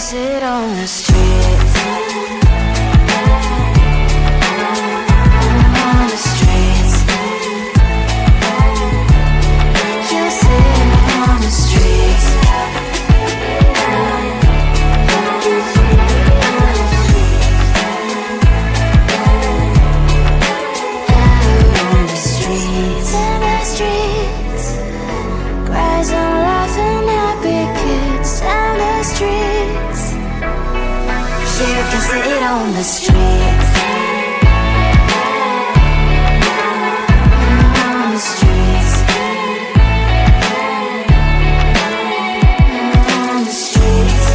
sit on the streets. On the streets. You sit on the streets. On the streets, in the streets, cries and laughing happy kids down the streets. You can sit on the streets. On the streets. On the streets.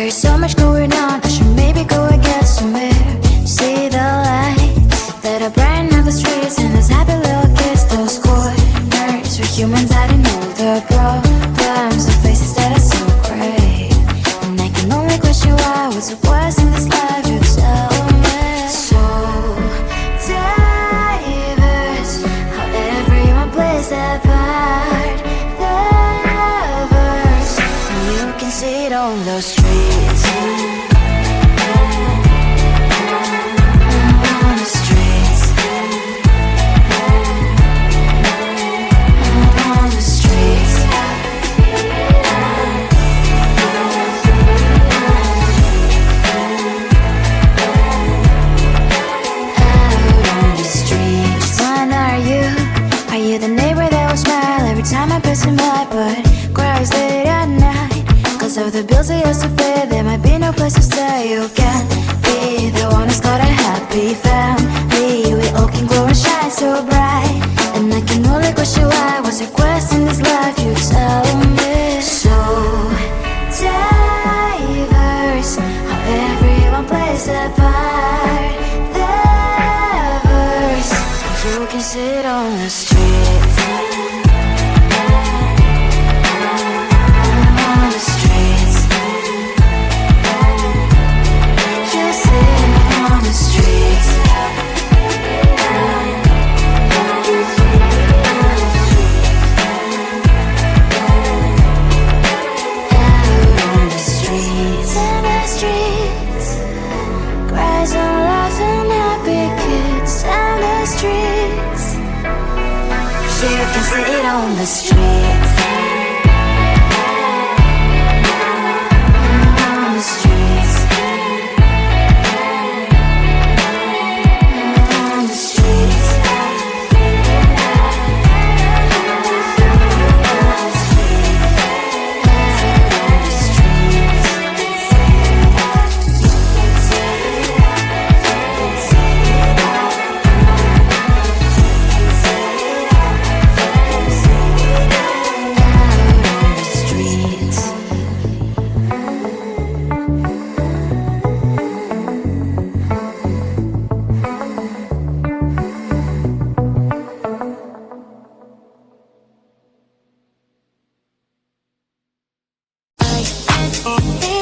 There's so much going on, I should maybe go and get some air. See the lights that are brighten up the streets, and those happy little kids, those corners where humans hiding all the problems, the faces that are so gray. And I can only question why, what's the worst in this life, you tell me. So diverse, how everyone plays their part. The verse, and you can see it on those streets. On the streets. On the streets. One, are you the neighbor that will smile every time I pass him by, but cries late at night? Cause of the bills he has to pay, there might be no place to stay. You can't be the one who's got a happy family. We all can glow and shine so bright, and I can only question why, what's your quest in this life, you tell me. So diverse, how everyone plays their part. You can sit on the streets. On the streets. You sit on the streets. Out on the streets. In the streets. Cries and laughing happy kids. Down the streets. You can sit on the streets. On the streets. On the streets. Oh,